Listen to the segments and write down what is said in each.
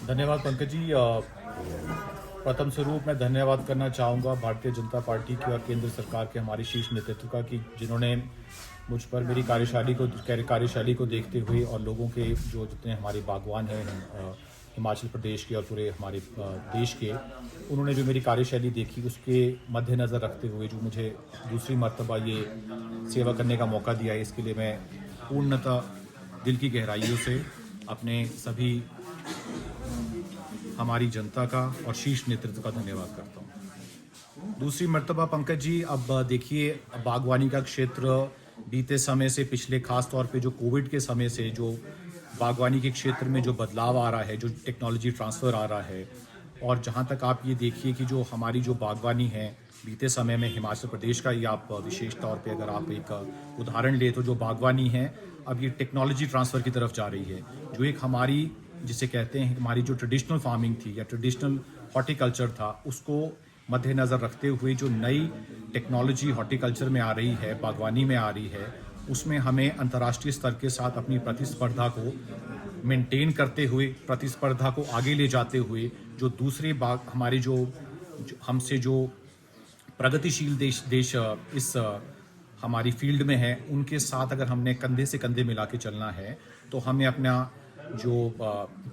धन्यवाद पंकज जी। प्रथम स्वरूप मैं धन्यवाद करना चाहूँगा भारतीय जनता पार्टी की और केंद्र सरकार के हमारे शीर्ष नेतृत्व का कि जिन्होंने मुझ पर मेरी कार्यशैली को देखते हुए और लोगों के जो जितने हमारे बागवान हैं हिमाचल प्रदेश के और पूरे हमारे देश के, उन्होंने जो मेरी कार्यशैली देखी उसके मद्देनज़र रखते हुए जो मुझे दूसरी मर्तबा ये सेवा करने का मौका दिया है, इसके लिए मैं पूर्णतः दिल की गहराइयों से अपने सभी हमारी जनता का और शीर्ष नेतृत्व का धन्यवाद करता हूँ। दूसरी मर्तबा पंकज जी, अब देखिए बागवानी का क्षेत्र बीते समय से पिछले खास तौर पे जो कोविड के समय से जो बागवानी के क्षेत्र में जो बदलाव आ रहा है, जो टेक्नोलॉजी ट्रांसफ़र आ रहा है, और जहाँ तक आप ये देखिए कि जो हमारी जो बागवानी है बीते समय में हिमाचल प्रदेश का ही आप विशेष तौर पे अगर आप एक उदाहरण ले तो जो बागवानी है अब ये टेक्नोलॉजी ट्रांसफ़र की तरफ जा रही है। जो एक हमारी जिसे कहते हैं हमारी जो ट्रेडिशनल फार्मिंग थी या ट्रेडिशनल हॉर्टिकल्चर था, उसको मद्देनज़र रखते हुए जो नई टेक्नोलॉजी हॉर्टिकल्चर में आ रही है, बागवानी में आ रही है, उसमें हमें अंतर्राष्ट्रीय स्तर के साथ अपनी प्रतिस्पर्धा को मेंटेन करते हुए, प्रतिस्पर्धा को आगे ले जाते हुए जो दूसरे हमारे जो हमसे जो प्रगतिशील देश इस हमारी फील्ड में है, उनके साथ अगर हमने कंधे से कंधे मिला के चलना है तो हमें अपना जो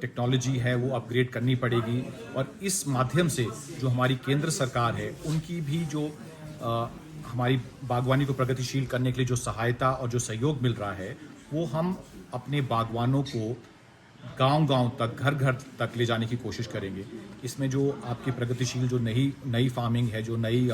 टेक्नोलॉजी है वो अपग्रेड करनी पड़ेगी। और इस माध्यम से जो हमारी केंद्र सरकार है उनकी भी जो हमारी बागवानी को प्रगतिशील करने के लिए जो सहायता और जो सहयोग मिल रहा है, वो हम अपने बागवानों को गांव-गांव तक, घर-घर तक ले जाने की कोशिश करेंगे। इसमें जो आपकी प्रगतिशील जो नई फार्मिंग है, जो नई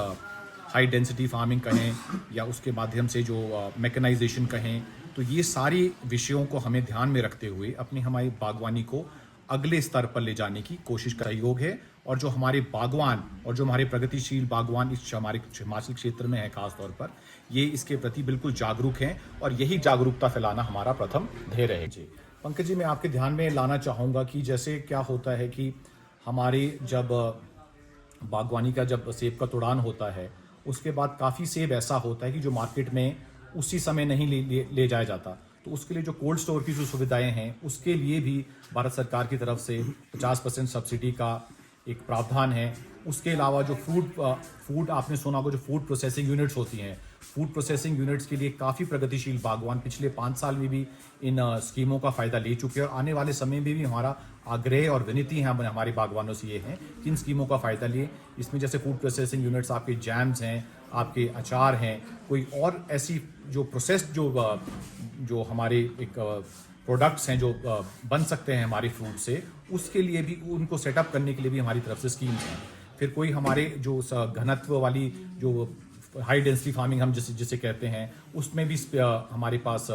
हाई डेंसिटी फार्मिंग कहें या उसके माध्यम से जो मैकेनाइजेशन कहें, तो ये सारी विषयों को हमें ध्यान में रखते हुए अपनी हमारी बागवानी को अगले स्तर पर ले जाने की कोशिश का सहयोग है। और जो हमारे बागवान और जो हमारे प्रगतिशील बागवान इस हमारे हिमाचल क्षेत्र में है खास तौर पर, ये इसके प्रति बिल्कुल जागरूक हैं और यही जागरूकता फैलाना हमारा प्रथम ध्येय रहे। जी पंकज जी, मैं आपके ध्यान में लाना चाहूँगा कि जैसे क्या होता है कि हमारे जब बागवानी का जब सेब का तुड़ान होता है, उसके बाद काफ़ी सेब ऐसा होता है कि जो मार्केट में उसी समय नहीं ले जाया जाता, तो उसके लिए जो कोल्ड स्टोर की जो सुविधाएं हैं उसके लिए भी भारत सरकार की तरफ से 50% सब्सिडी का एक प्रावधान है। उसके अलावा जो फूड आपने सुना होगा, जो फूड प्रोसेसिंग यूनिट्स होती हैं, फूड प्रोसेसिंग यूनिट्स के लिए काफ़ी प्रगतिशील बागवान पिछले 5 साल में भी इन स्कीमों का फ़ायदा ले चुके हैं। और आने वाले समय में भी हमारा आग्रह और विनती है हमारे बागवानों से ये है कि इन स्कीमों का फ़ायदा लिए। इसमें जैसे फूड प्रोसेसिंग यूनिट्स, आपके जैम्स हैं, आपके अचार हैं, कोई और ऐसी जो प्रोसेस्ड जो हमारे एक प्रोडक्ट्स हैं जो बन सकते हैं हमारे फ्रूट से, उसके लिए भी उनको सेटअप करने के लिए भी हमारी तरफ से स्कीम्स हैं। फिर कोई हमारे जो घनत्व वाली जो हाई डेंसिटी फार्मिंग हम जिसे कहते हैं, उसमें भी हमारे पास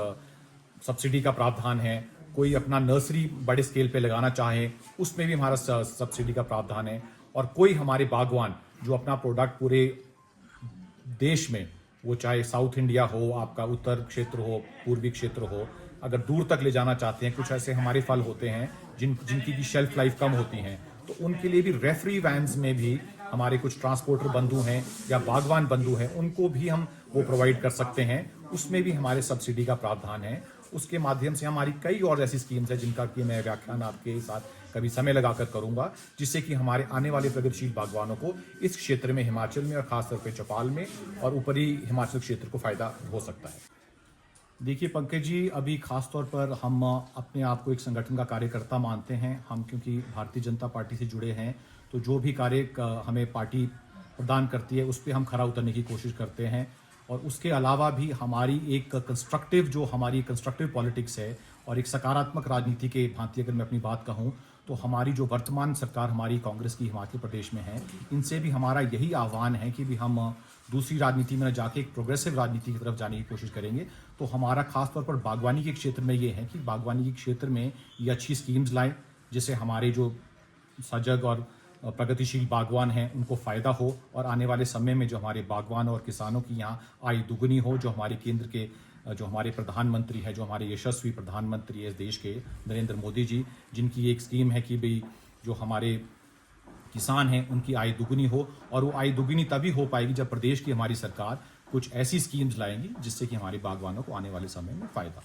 सब्सिडी का प्रावधान है। कोई अपना नर्सरी बड़े स्केल पे लगाना चाहे, उसमें भी हमारा सब्सिडी का प्रावधान है। और कोई हमारे बागवान जो अपना प्रोडक्ट पूरे देश में, वो चाहे साउथ इंडिया हो, आपका उत्तर क्षेत्र हो, पूर्वी क्षेत्र हो, अगर दूर तक ले जाना चाहते हैं, कुछ ऐसे हमारे फल होते हैं जिनकी की शेल्फ लाइफ कम होती हैं, तो उनके लिए भी रेफरी वैन्स में भी हमारे कुछ ट्रांसपोर्टर बंधु हैं या बागवान बंधु हैं, उनको भी हम वो प्रोवाइड कर सकते हैं। उसमें भी हमारे सब्सिडी का प्रावधान है। उसके माध्यम से हमारी कई और ऐसी स्कीम्स हैं जिनका कि मैं व्याख्यान आपके साथ कभी समय लगाकर करूंगा, जिससे कि हमारे आने वाले प्रगतिशील बागवानों को इस क्षेत्र में, हिमाचल में और खासतौर पर चौपाल में और ऊपरी हिमाचल क्षेत्र को फायदा हो सकता है। देखिए पंकज जी, अभी खास तौर पर हम अपने आप को एक संगठन का कार्यकर्ता मानते हैं। हम क्योंकि भारतीय जनता पार्टी से जुड़े हैं, तो जो भी कार्य हमें पार्टी प्रदान करती है उस पर हम खरा उतरने की कोशिश करते हैं। और उसके अलावा भी हमारी एक कंस्ट्रक्टिव पॉलिटिक्स है और एक सकारात्मक राजनीति के भांति अगर मैं अपनी बात कहूँ, तो हमारी जो वर्तमान सरकार हमारी कांग्रेस की हिमाचल प्रदेश में है, इनसे भी हमारा यही आह्वान है कि भी हम दूसरी राजनीति में जाके एक प्रोग्रेसिव राजनीति की तरफ जाने की कोशिश करेंगे। तो हमारा खासतौर पर बागवानी के क्षेत्र में ये है कि बागवानी के क्षेत्र में ये अच्छी स्कीम्स लाएं, जिससे हमारे जो सजग और प्रगतिशील बागवान हैं उनको फ़ायदा हो और आने वाले समय में जो हमारे बागवान और किसानों की यहाँ आय दुगनी हो। जो हमारे केंद्र के जो हमारे प्रधानमंत्री है, जो हमारे यशस्वी प्रधानमंत्री है इस देश के, नरेंद्र मोदी जी, जिनकी एक स्कीम है कि भाई जो हमारे किसान हैं उनकी आय दुगनी हो। और वो आय दुगनी तभी हो पाएगी जब प्रदेश की हमारी सरकार कुछ ऐसी स्कीम्स लाएंगी जिससे कि हमारे बागवानों को आने वाले समय में फ़ायदा हो।